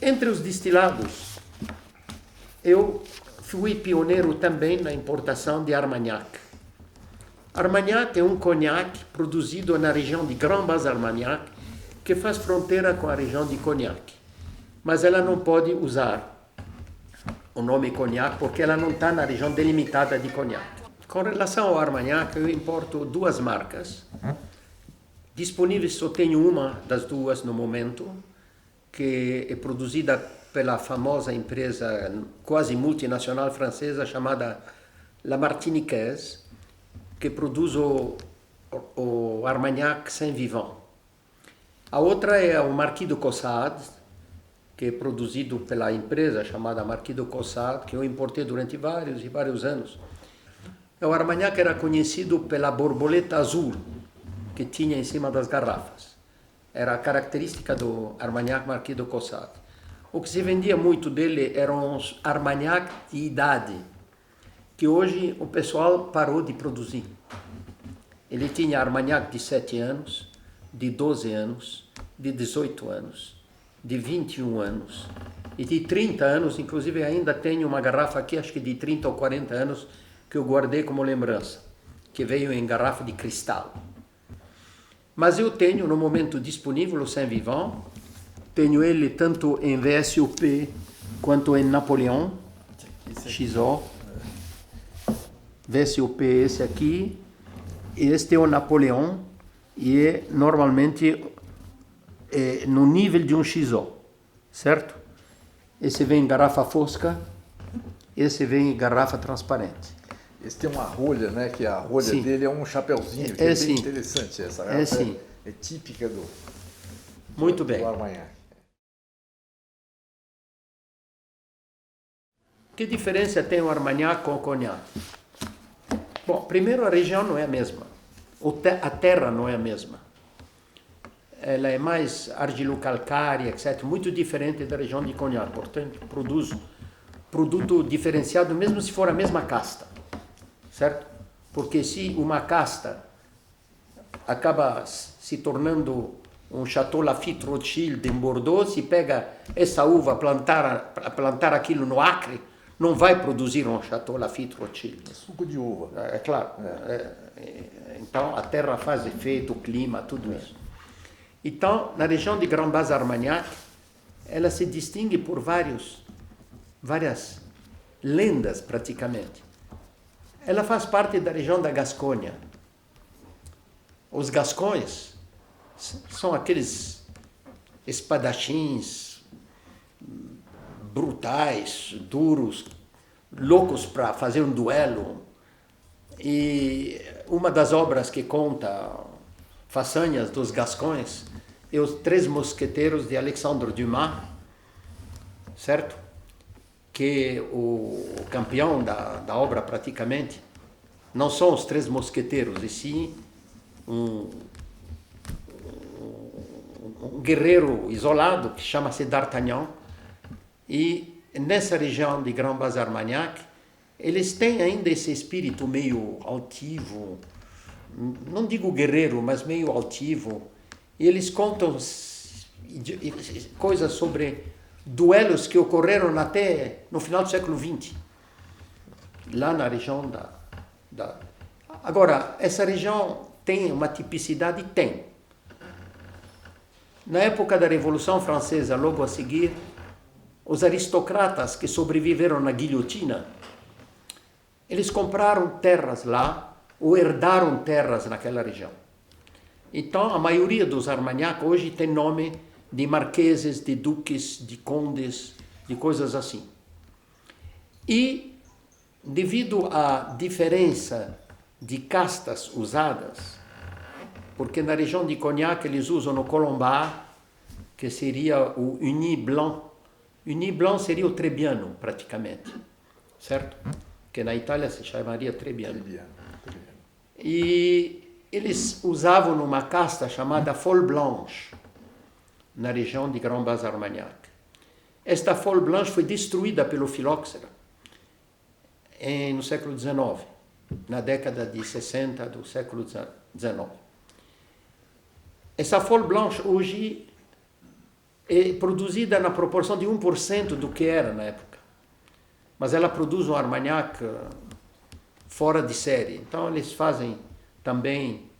Entre os destilados, eu fui pioneiro também na importação de Armagnac. Armagnac é um conhaque produzido na região de Grand Bas Armagnac, que faz fronteira com a região de Cognac. Mas ela não pode usar o nome Cognac porque ela não está na região delimitada de Cognac. Com relação ao Armagnac, eu importo duas marcas. Disponíveis só tenho uma das duas no momento, que é produzida pela famosa empresa quase multinacional francesa chamada La Martiniquaise, que produz o Armagnac Saint-Vivant. A outra é o Marquis de Caussade, que é produzido pela empresa chamada Marquis de Caussade, que eu importei durante vários e vários anos. O Armagnac era conhecido pela borboleta azul que tinha em cima das garrafas. Era a característica do Armagnac Marquis de Caussade. O que se vendia muito dele eram os Armagnac de idade, que hoje o pessoal parou de produzir. Ele tinha Armagnac de 7 anos, de 12 anos, de 18 anos, de 21 anos e de 30 anos. Inclusive ainda tenho uma garrafa aqui, acho que de 30 ou 40 anos, que eu guardei como lembrança, que veio em garrafa de cristal. Mas eu tenho no momento disponível o Saint-Vivant, tenho ele tanto em VSOP quanto em Napoleon, XO. VSOP é esse aqui, este é o Napoleon, e é normalmente no nível de um XO, certo? Esse vem em garrafa fosca, esse vem em garrafa transparente. Esse tem uma rolha, né? Que a rolha dele é um chapeuzinho, que é bem interessante. Essa garrafa é típica do Muito bem. do Armagnac. Que diferença tem o Armagnac com o Cognac? Bom, primeiro a região não é a mesma, a terra não é a mesma. Ela é mais argilo-calcária, etc., muito diferente da região de Cognac, portanto produz produto diferenciado mesmo se for a mesma casta, certo? Porque se uma casta acaba se tornando um Chateau Lafite Rothschild em Bordeaux, se pega essa uva, plantar aquilo no Acre, não vai produzir um Chateau Lafite Rothschild. É suco de uva. É claro. Então a terra faz efeito, o clima, tudo isso. Então, na região de Grand Bas Armagnac, ela se distingue por várias lendas, praticamente. Ela faz parte da região da Gasconha. Os gascões são aqueles espadachins brutais, duros, loucos para fazer um duelo. E uma das obras que conta façanhas dos gascões é os Três Mosqueteiros de Alexandre Dumas, certo? Que o campeão da obra praticamente não são os Três Mosqueteiros, e sim um guerreiro isolado que chama-se D'Artagnan. E nessa região de Grand Bas Armagnac, eles têm ainda esse espírito meio altivo, não digo guerreiro, mas meio altivo. E eles contam coisas sobre duelos que ocorreram até no final do século XX, lá na região da... Agora, essa região tem uma tipicidade? Tem. Na época da Revolução Francesa, logo a seguir, os aristocratas que sobreviveram na guilhotina, eles compraram terras lá, ou herdaram terras naquela região. Então, a maioria dos Armagnac hoje tem nome de marqueses, de duques, de condes, de coisas assim. E, devido à diferença de castas usadas, porque na região de Cognac eles usam o Colombard, que seria o Uni Blanc. Uni Blanc seria o Trebbiano, praticamente, certo? Que na Itália se chamaria Trebbiano. E eles usavam uma casta chamada Folle Blanche, na região de Grand Bas Armagnac. Esta Folle Blanche foi destruída pelo filóxera no século XIX, na década de 60 do século XIX. Essa Folle Blanche hoje é produzida na proporção de 1% do que era na época. Mas ela produz um Armagnac fora de série. Então eles fazem também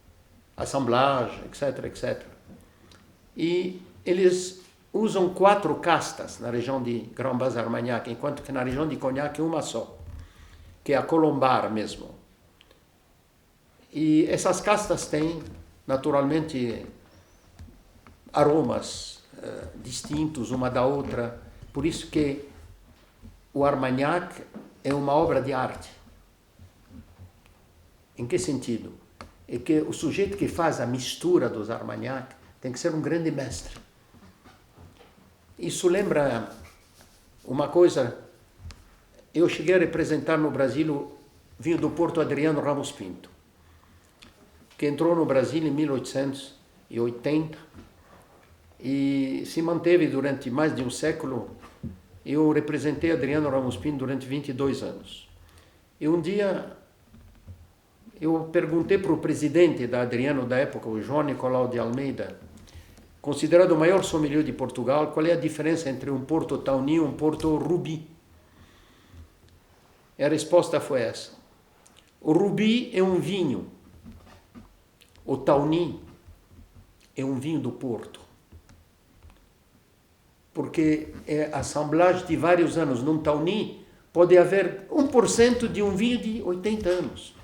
assemblagem, etc, etc. E eles usam 4 castas na região de Grand Bas Armagnac, enquanto que na região de Cognac uma só, que é a Colombar mesmo. E essas castas têm, naturalmente, aromas distintos uma da outra. Por isso que o Armagnac é uma obra de arte. Em que sentido? É que o sujeito que faz a mistura dos Armagnac tem que ser um grande mestre. Isso lembra uma coisa. Eu cheguei a representar no Brasil vinho do Porto Adriano Ramos Pinto, que entrou no Brasil em 1880 e se manteve durante mais de um século. Eu representei Adriano Ramos Pinto durante 22 anos. E um dia eu perguntei para o presidente da Adriano da época, o João Nicolau de Almeida, considerado o maior sommelier de Portugal, qual é a diferença entre um Porto Tawny e um Porto Ruby. E a resposta foi essa. O Ruby é um vinho. O Tawny é um vinho do Porto. Porque é assemblagem de vários anos. Num Tawny pode haver 1% de um vinho de 80 anos.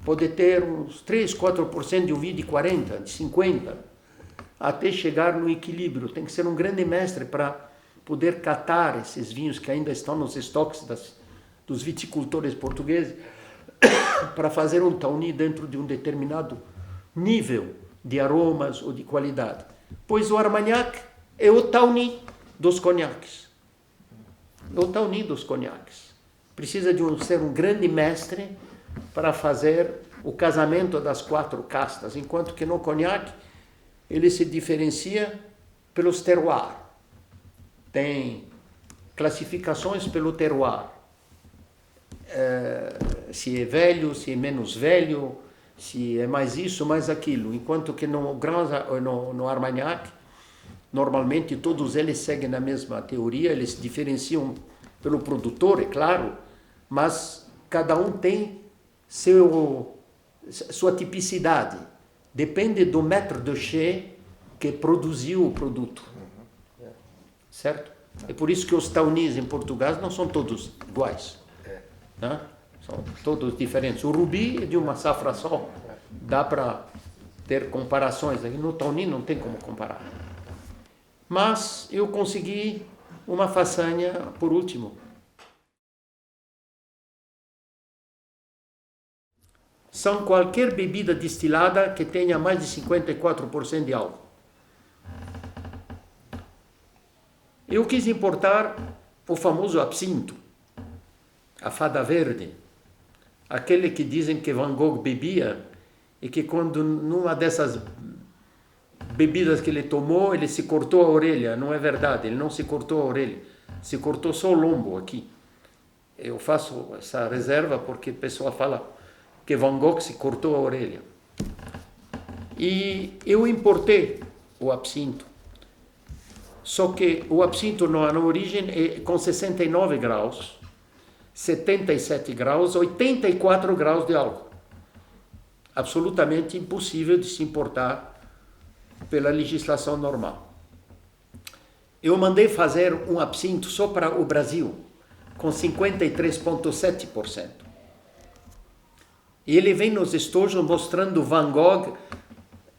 Pode ter uns 3, 4% de um vinho de 40, de 50, até chegar no equilíbrio. Tem que ser um grande mestre para poder catar esses vinhos que ainda estão nos estoques dos viticultores portugueses, para fazer um Tawny dentro de um determinado nível de aromas ou de qualidade. Pois o Armagnac é o Tawny dos conhaques. É o Tawny dos conhaques. Precisa de ser um grande mestre para fazer o casamento das 4 castas, enquanto que no Cognac ele se diferencia pelos terroirs. Tem classificações pelo terroir. Se é velho, se é menos velho, se é mais isso, mais aquilo. Enquanto que no Armagnac, normalmente todos eles seguem a mesma teoria, eles se diferenciam pelo produtor, é claro, mas cada um tem sua tipicidade. Depende do maître de chai que produziu o produto. Certo? É por isso que os Tawnys em Portugal não são todos iguais. Né? São todos diferentes. O Ruby é de uma safra só. Dá para ter comparações. No Tawny não tem como comparar. Mas eu consegui uma façanha por último. São qualquer bebida destilada que tenha mais de 54% de álcool. Eu quis importar o famoso absinto, a fada verde, aquele que dizem que Van Gogh bebia e que quando numa dessas bebidas que ele tomou, ele se cortou a orelha. Não é verdade, ele não se cortou a orelha, se cortou só o lombo aqui. Eu faço essa reserva porque o pessoal fala que Van Gogh se cortou a orelha. E eu importei o absinto. Só que o absinto na origem é com 69 graus, 77 graus, 84 graus de álcool. Absolutamente impossível de se importar pela legislação normal. Eu mandei fazer um absinto só para o Brasil, com 53,7%. E ele vem nos estojos mostrando Van Gogh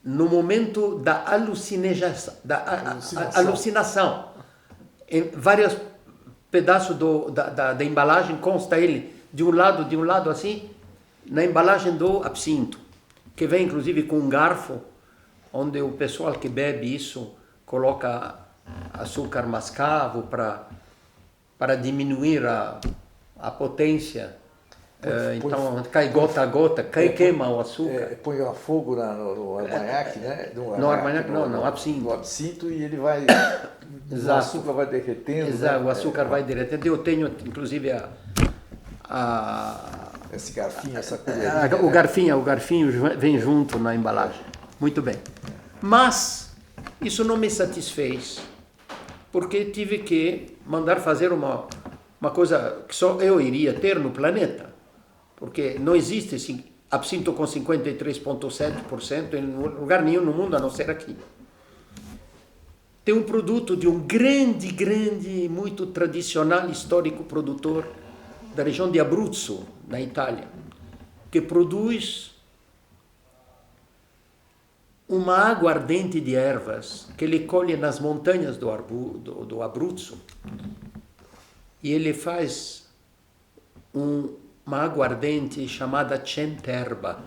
no momento da alucinação. Em vários pedaços da embalagem consta ele de um lado assim, na embalagem do absinto, que vem inclusive com um garfo, onde o pessoal que bebe isso coloca açúcar mascavo para diminuir a potência. Então cai gota a gota, queima o açúcar. Põe a fogo no Armagnac, né? No Armagnac não, no absinto. No absinto e ele vai... Exato. O açúcar vai derretendo. Exato, né? o açúcar vai derretendo. Eu tenho inclusive esse garfinho, essa colherinha. O garfinho vem junto na embalagem. Muito bem. Mas Isso não me satisfez, porque tive que mandar fazer uma coisa que só eu iria ter no planeta, porque não existe absinto com 53,7% em lugar nenhum no mundo, a não ser aqui. Tem um produto de um grande, muito tradicional, histórico produtor da região de Abruzzo, na Itália, que produz uma água ardente de ervas que ele colhe nas montanhas do Abruzzo, e ele faz uma água ardente chamada Centerba.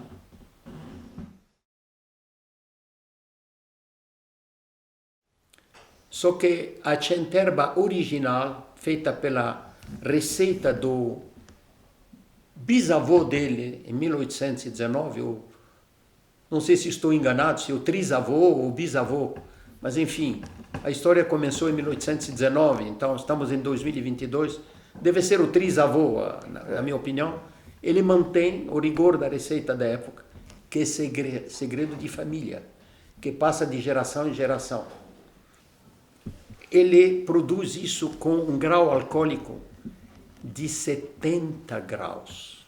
Só que a Centerba original, feita pela receita do bisavô dele, em 1819, ou não sei se estou enganado, se é o trisavô ou o bisavô, mas enfim, a história começou em 1819, então estamos em 2022, deve ser o trisavô, na minha opinião. Ele mantém o rigor da receita da época, que é segredo de família, que passa de geração em geração. Ele produz isso com um grau alcoólico de 70 graus.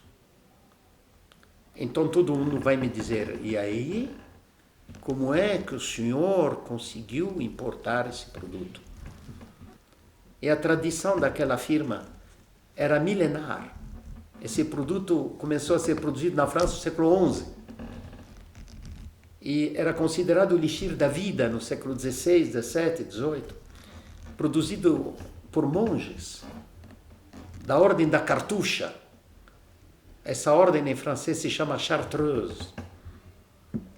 Então todo mundo vai me dizer, e aí, como é que o senhor conseguiu importar esse produto? E a tradição daquela firma era milenar. Esse produto começou a ser produzido na França no século XI. E era considerado o elixir da vida no século XVI, XVII, XVIII. Produzido por monges da ordem da Cartucha. Essa ordem em francês se chama Chartreuse.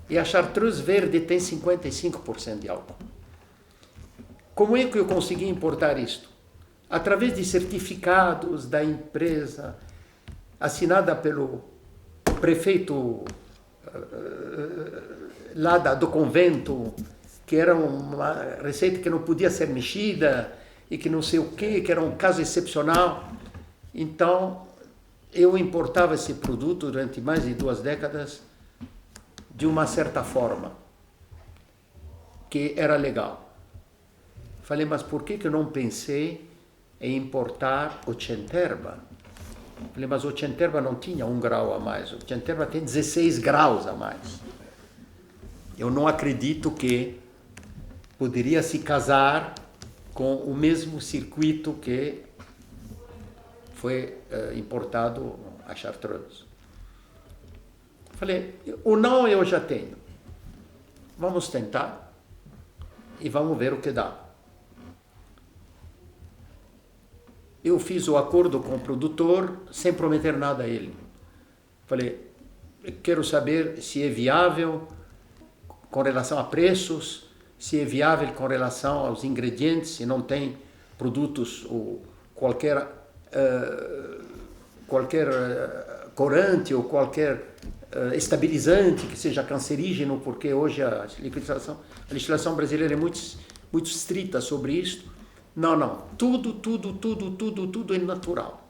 E a Chartreuse verde tem 55% de álcool. Como é que eu consegui importar isto? Através de certificados da empresa, assinada pelo prefeito lá do convento, que era uma receita que não podia ser mexida, e que não sei o quê, que era um caso excepcional. Então, eu importava esse produto durante mais de 2 décadas de uma certa forma, que era legal. Falei, mas por que eu não pensei em importar o Centerba? Falei, mas o Centerba não tinha 1 grau a mais, o Centerba tem 16 graus a mais. Eu não acredito que poderia se casar com o mesmo circuito que foi importado a Chartreuse. Falei, o não eu já tenho. Vamos tentar e vamos ver o que dá. Eu fiz o acordo com o produtor sem prometer nada a ele. Falei, quero saber se é viável com relação a preços, se é viável com relação aos ingredientes, se não tem produtos ou qualquer corante ou qualquer estabilizante que seja cancerígeno, porque hoje a legislação brasileira é muito estrita sobre isso. Não. Tudo é natural.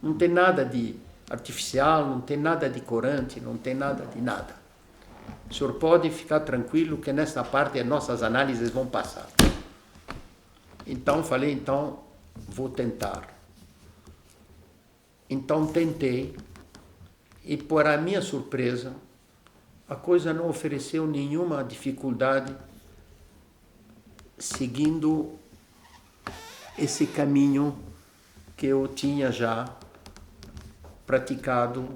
Não tem nada de artificial, não tem nada de corante, não tem nada de nada. O senhor pode ficar tranquilo que nessa parte as nossas análises vão passar. Então falei, vou tentar. Então tentei, e para minha surpresa, a coisa não ofereceu nenhuma dificuldade seguindo esse caminho que eu tinha já praticado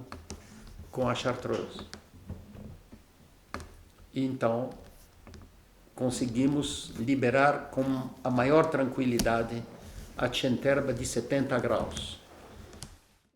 com a Chartreuse. Então, conseguimos liberar com a maior tranquilidade a Centerba de 70 graus.